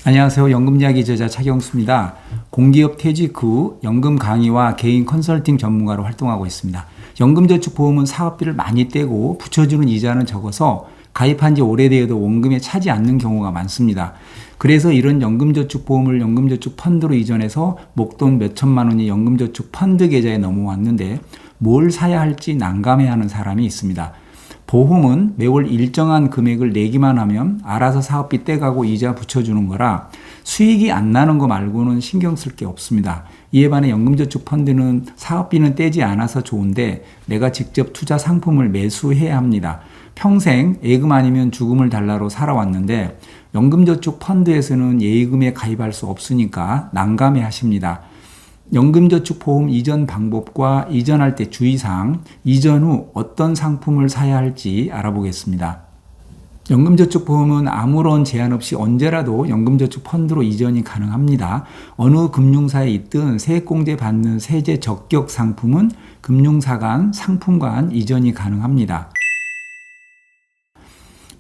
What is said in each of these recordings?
안녕하세요. 연금이야기 저자 차경수입니다. 공기업 퇴직 후 연금 강의와 개인 컨설팅 전문가로 활동하고 있습니다. 연금저축보험은 사업비를 많이 떼고 붙여주는 이자는 적어서 가입한 지 오래되어도 원금에 차지 않는 경우가 많습니다. 그래서 이런 연금저축보험을 연금저축펀드로 이전해서 목돈 몇 천만 원이 연금저축펀드 계좌에 넘어왔는데 뭘 사야 할지 난감해하는 사람이 있습니다. 보험은 매월 일정한 금액을 내기만 하면 알아서 사업비 떼가고 이자 붙여주는 거라 수익이 안 나는 거 말고는 신경 쓸 게 없습니다. 이에 반해 연금저축펀드는 사업비는 떼지 않아서 좋은데 내가 직접 투자 상품을 매수해야 합니다. 평생 예금 아니면 죽음을 달라로 살아왔는데 연금저축펀드에서는 예금에 가입할 수 없으니까 난감해 하십니다. 연금저축보험 이전 방법과 이전할 때 주의사항, 이전 후 어떤 상품을 사야 할지 알아보겠습니다. 연금저축보험은 아무런 제한 없이 언제라도 연금저축펀드로 이전이 가능합니다. 어느 금융사에 있든 세액공제 받는 세제 적격 상품은 금융사 간, 상품 간 이전이 가능합니다.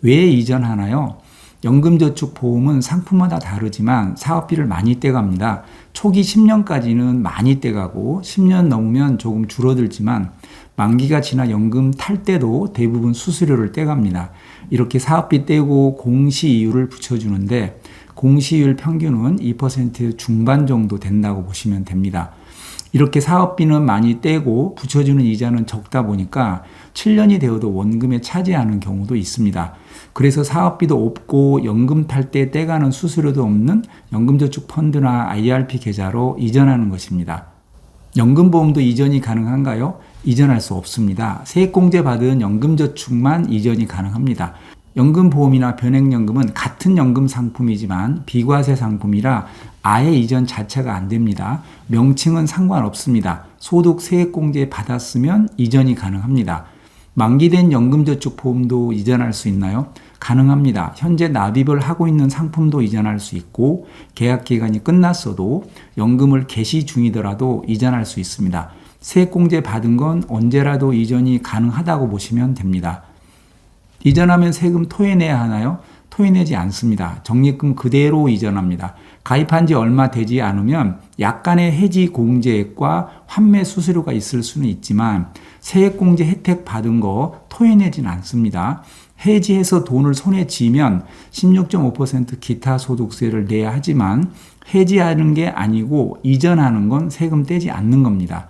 왜 이전하나요? 연금저축보험은 상품마다 다르지만 사업비를 많이 떼갑니다. 초기 10년까지는 많이 떼가고 10년 넘으면 조금 줄어들지만 만기가 지나 연금 탈 때도 대부분 수수료를 떼갑니다. 이렇게 사업비 떼고 공시이율을 붙여주는데 공시이율 평균은 2% 중반 정도 된다고 보시면 됩니다. 이렇게 사업비는 많이 떼고 붙여주는 이자는 적다 보니까 7년이 되어도 원금에 차지하는 경우도 있습니다. 그래서 사업비도 없고 연금 탈 때 떼가는 수수료도 없는 연금저축펀드나 IRP 계좌로 이전하는 것입니다. 연금보험도 이전이 가능한가요? 이전할 수 없습니다. 세액공제 받은 연금저축만 이전이 가능합니다. 연금보험이나 변액연금은 같은 연금 상품이지만 비과세 상품이라 아예 이전 자체가 안 됩니다. 명칭은 상관없습니다. 소득 세액공제 받았으면 이전이 가능합니다. 만기된 연금저축보험도 이전할 수 있나요? 가능합니다. 현재 납입을 하고 있는 상품도 이전할 수 있고 계약기간이 끝났어도 연금을 개시 중이더라도 이전할 수 있습니다. 세액공제 받은 건 언제라도 이전이 가능하다고 보시면 됩니다. 이전하면 세금 토해내야 하나요? 토해내지 않습니다. 적립금 그대로 이전합니다. 가입한 지 얼마 되지 않으면 약간의 해지 공제액과 환매 수수료가 있을 수는 있지만 세액공제 혜택 받은 거 토해내진 않습니다. 해지해서 돈을 손에 쥐면 16.5% 기타 소득세를 내야 하지만 해지하는 게 아니고 이전하는 건 세금 떼지 않는 겁니다.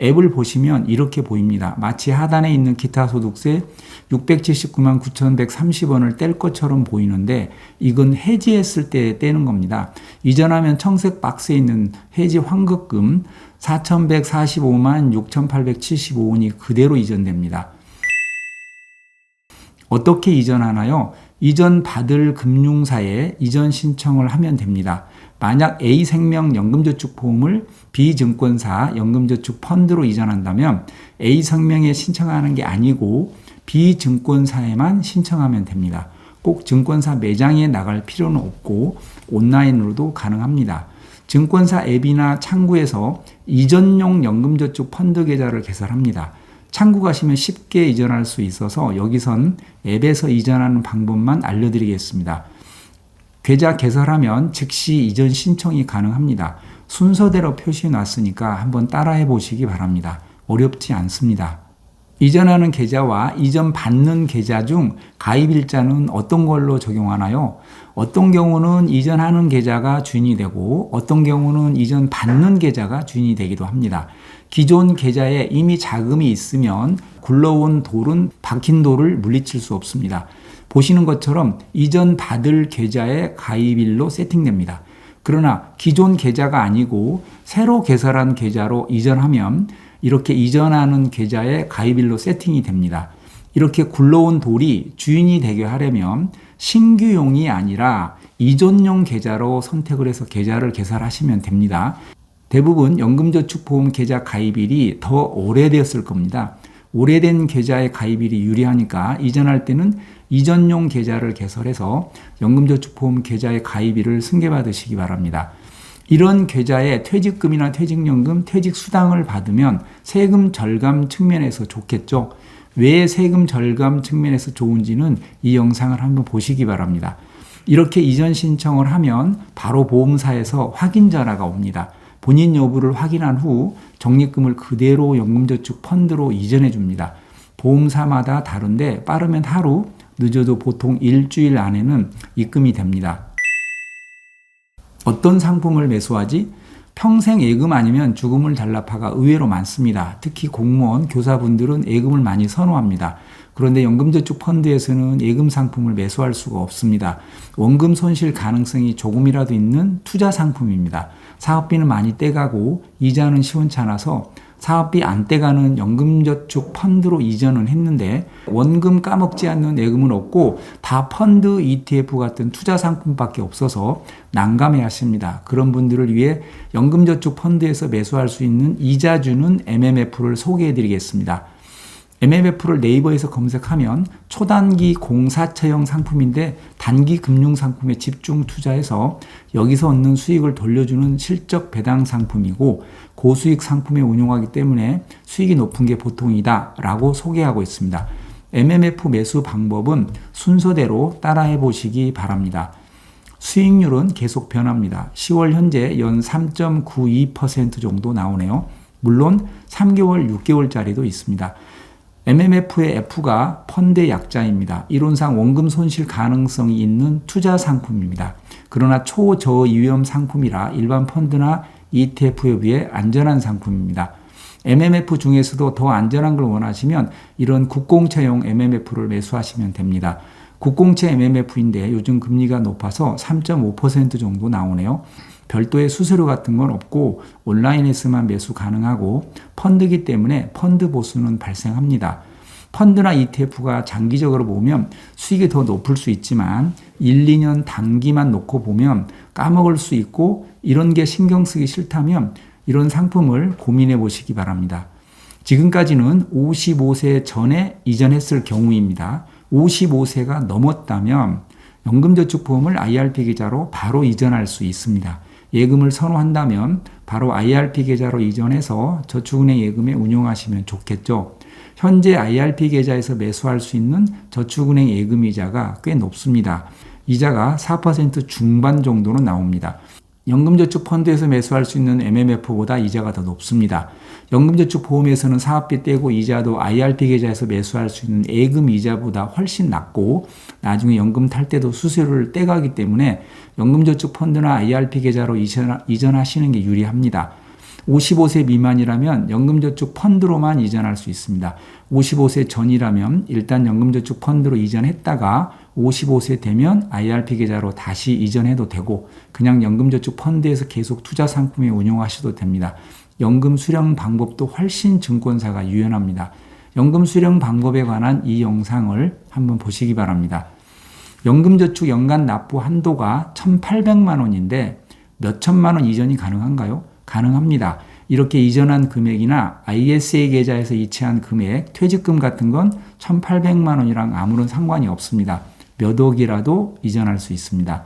앱을 보시면 이렇게 보입니다. 마치 하단에 있는 기타 소득세 679만 9,130원을 뗄 것처럼 보이는데 이건 해지했을 때 떼는 겁니다. 이전하면 청색 박스에 있는 해지 환급금 4,145만 6,875원이 그대로 이전됩니다. 어떻게 이전하나요? 이전 받을 금융사에 이전 신청을 하면 됩니다. 만약 A생명 연금저축보험을 B증권사 연금저축펀드로 이전한다면 A생명에 신청하는 게 아니고 B증권사에만 신청하면 됩니다. 꼭 증권사 매장에 나갈 필요는 없고 온라인으로도 가능합니다. 증권사 앱이나 창구에서 이전용 연금저축펀드 계좌를 개설합니다. 창구 가시면 쉽게 이전할 수 있어서 여기선 앱에서 이전하는 방법만 알려드리겠습니다. 계좌 개설하면 즉시 이전 신청이 가능합니다. 순서대로 표시해 놨으니까 한번 따라해 보시기 바랍니다. 어렵지 않습니다. 이전하는 계좌와 이전 받는 계좌 중 가입일자는 어떤 걸로 적용하나요? 어떤 경우는 이전하는 계좌가 주인이 되고 어떤 경우는 이전 받는 계좌가 주인이 되기도 합니다. 기존 계좌에 이미 자금이 있으면 굴러온 돌은 박힌 돌을 물리칠 수 없습니다. 보시는 것처럼 이전 받을 계좌의 가입일로 세팅됩니다. 그러나 기존 계좌가 아니고 새로 개설한 계좌로 이전하면 이렇게 이전하는 계좌의 가입일로 세팅이 됩니다. 이렇게 굴러온 돌이 주인이 되게 하려면 신규용이 아니라 이전용 계좌로 선택을 해서 계좌를 개설하시면 됩니다. 대부분 연금저축보험 계좌 가입일이 더 오래되었을 겁니다. 오래된 계좌의 가입일이 유리하니까 이전할 때는 이전용 계좌를 개설해서 연금저축보험 계좌의 가입일을 승계받으시기 바랍니다. 이런 계좌에 퇴직금이나 퇴직연금, 퇴직수당을 받으면 세금 절감 측면에서 좋겠죠. 왜 세금 절감 측면에서 좋은지는 이 영상을 한번 보시기 바랍니다. 이렇게 이전 신청을 하면 바로 보험사에서 확인 전화가 옵니다. 본인 여부를 확인한 후 적립금을 그대로 연금저축 펀드로 이전해 줍니다. 보험사마다 다른데 빠르면 하루, 늦어도 보통 일주일 안에는 입금이 됩니다. 어떤 상품을 매수하지? 평생 예금 아니면 죽음을 달라파가 의외로 많습니다. 특히 공무원, 교사분들은 예금을 많이 선호합니다. 그런데 연금저축 펀드에서는 예금 상품을 매수할 수가 없습니다. 원금 손실 가능성이 조금이라도 있는 투자 상품입니다. 사업비는 많이 떼가고 이자는 시원찮아서 사업비 안 떼가는 연금저축 펀드로 이전은 했는데 원금 까먹지 않는 예금은 없고 다 펀드, ETF 같은 투자 상품밖에 없어서 난감해 하십니다. 그런 분들을 위해 연금저축 펀드에서 매수할 수 있는 이자 주는 MMF를 소개해 드리겠습니다. MMF를 네이버에서 검색하면 초단기 공사처형 상품인데 단기 금융 상품에 집중 투자해서 여기서 얻는 수익을 돌려주는 실적 배당 상품이고 고수익 상품에 운용하기 때문에 수익이 높은 게 보통이다 라고 소개하고 있습니다. MMF 매수 방법은 순서대로 따라해 보시기 바랍니다. 수익률은 계속 변합니다. 10월 현재 연 3.92% 정도 나오네요. 물론 3개월, 6개월짜리도 있습니다. MMF의 F가 펀드의 약자입니다. 이론상 원금 손실 가능성이 있는 투자 상품입니다. 그러나 초저위험 상품이라 일반 펀드나 ETF에 비해 안전한 상품입니다. MMF 중에서도 더 안전한 걸 원하시면 이런 국공채용 MMF를 매수하시면 됩니다. 국공채 MMF인데 요즘 금리가 높아서 3.5% 정도 나오네요. 별도의 수수료 같은 건 없고 온라인에서만 매수 가능하고 펀드이기 때문에 펀드 보수는 발생합니다. 펀드나 ETF가 장기적으로 보면 수익이 더 높을 수 있지만 1, 2년 단기만 놓고 보면 까먹을 수 있고 이런 게 신경 쓰기 싫다면 이런 상품을 고민해 보시기 바랍니다. 지금까지는 55세 전에 이전했을 경우입니다. 55세가 넘었다면 연금저축보험을 IRP 계좌로 바로 이전할 수 있습니다. 예금을 선호한다면 바로 IRP 계좌로 이전해서 저축은행 예금에 운용하시면 좋겠죠. 현재 IRP 계좌에서 매수할 수 있는 저축은행 예금 이자가 꽤 높습니다. 이자가 4% 중반 정도는 나옵니다. 연금저축 펀드에서 매수할 수 있는 MMF보다 이자가 더 높습니다. 연금저축 보험에서는 사업비 떼고 이자도 IRP 계좌에서 매수할 수 있는 예금 이자보다 훨씬 낮고 나중에 연금 탈 때도 수수료를 떼가기 때문에 연금저축 펀드나 IRP 계좌로 이전하시는 게 유리합니다. 55세 미만이라면 연금저축 펀드로만 이전할 수 있습니다. 55세 전이라면 일단 연금저축 펀드로 이전했다가 55세 되면 IRP 계좌로 다시 이전해도 되고 그냥 연금저축 펀드에서 계속 투자 상품에 운용하셔도 됩니다. 연금 수령 방법도 훨씬 증권사가 유연합니다. 연금 수령 방법에 관한 이 영상을 한번 보시기 바랍니다. 연금저축 연간 납부 한도가 1,800만 원인데 몇 천만 원 이전이 가능한가요? 가능합니다. 이렇게 이전한 금액이나 ISA 계좌에서 이체한 금액, 퇴직금 같은 건 1,800만 원이랑 아무런 상관이 없습니다. 몇 억이라도 이전할 수 있습니다.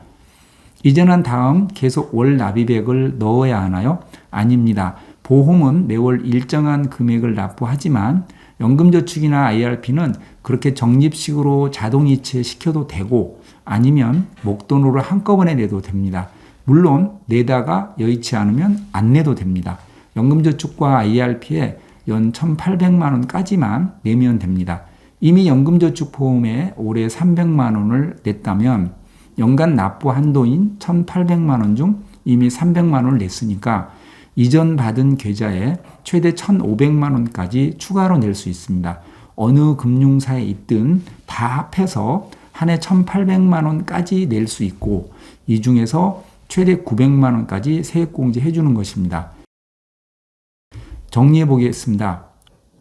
이전한 다음 계속 월 납입액을 넣어야 하나요? 아닙니다. 보험은 매월 일정한 금액을 납부하지만 연금저축이나 IRP는 그렇게 적립식으로 자동이체 시켜도 되고 아니면 목돈으로 한꺼번에 내도 됩니다. 물론 내다가 여의치 않으면 안 내도 됩니다. 연금저축과 IRP에 연 1,800만 원까지만 내면 됩니다. 이미 연금저축보험에 올해 300만 원을 냈다면 연간 납부 한도인 1,800만 원 중 이미 300만 원을 냈으니까 이전 받은 계좌에 최대 1,500만 원까지 추가로 낼 수 있습니다. 어느 금융사에 있든 다 합해서 한 해 1,800만 원까지 낼 수 있고 이 중에서 최대 900만 원까지 세액공제 해주는 것입니다. 정리해 보겠습니다.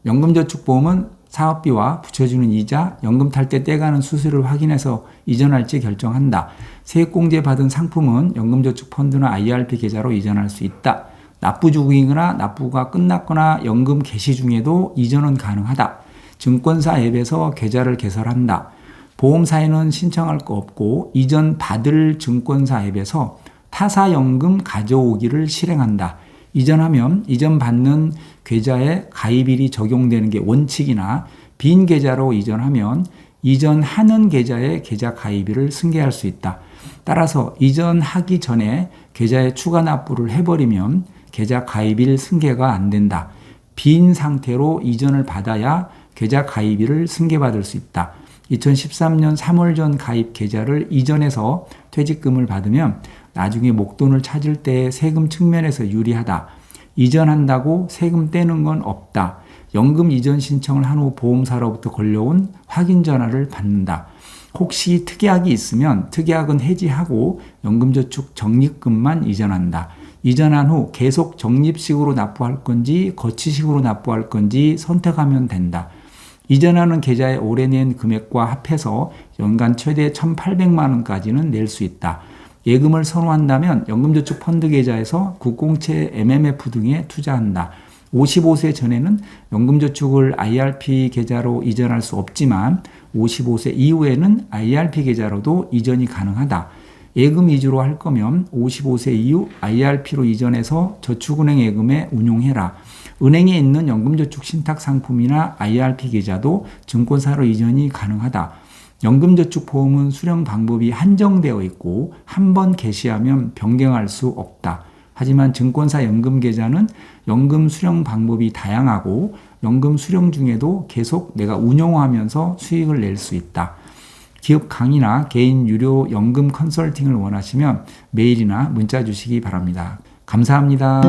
연금저축보험은 사업비와 붙여주는 이자, 연금 탈 때 떼가는 수수료를 확인해서 이전할지 결정한다. 세액공제 받은 상품은 연금저축 펀드나 IRP 계좌로 이전할 수 있다. 납부 중이거나 납부가 끝났거나 연금 개시 중에도 이전은 가능하다. 증권사 앱에서 계좌를 개설한다. 보험사에는 신청할 거 없고 이전 받을 증권사 앱에서 타사연금 가져오기를 실행한다. 이전하면 이전 받는 계좌에 가입일이 적용되는 게 원칙이나 빈 계좌로 이전하면 이전하는 계좌에 계좌 가입일을 승계할 수 있다. 따라서 이전하기 전에 계좌에 추가 납부를 해버리면 계좌 가입일 승계가 안 된다. 빈 상태로 이전을 받아야 계좌 가입일을 승계받을 수 있다. 2013년 3월 전 가입 계좌를 이전해서 퇴직금을 받으면 나중에 목돈을 찾을 때 세금 측면에서 유리하다. 이전한다고 세금 떼는 건 없다. 연금 이전 신청을 한 후 보험사로부터 걸려온 확인 전화를 받는다. 혹시 특약이 있으면 특약은 해지하고 연금저축 적립금만 이전한다. 이전한 후 계속 적립식으로 납부할 건지 거치식으로 납부할 건지 선택하면 된다. 이전하는 계좌에 올해 낸 금액과 합해서 연간 최대 1,800만 원까지는 낼 수 있다. 예금을 선호한다면 연금저축 펀드 계좌에서 국공채 MMF 등에 투자한다. 55세 전에는 연금저축을 IRP 계좌로 이전할 수 없지만 55세 이후에는 IRP 계좌로도 이전이 가능하다. 예금 위주로 할 거면 55세 이후 IRP로 이전해서 저축은행 예금에 운용해라. 은행에 있는 연금저축 신탁 상품이나 IRP 계좌도 증권사로 이전이 가능하다. 연금저축보험은 수령 방법이 한정되어 있고 한 번 개시하면 변경할 수 없다. 하지만 증권사 연금계좌는 연금 수령 방법이 다양하고 연금 수령 중에도 계속 내가 운용하면서 수익을 낼 수 있다. 기업 강의나 개인 유료 연금 컨설팅을 원하시면 메일이나 문자 주시기 바랍니다. 감사합니다.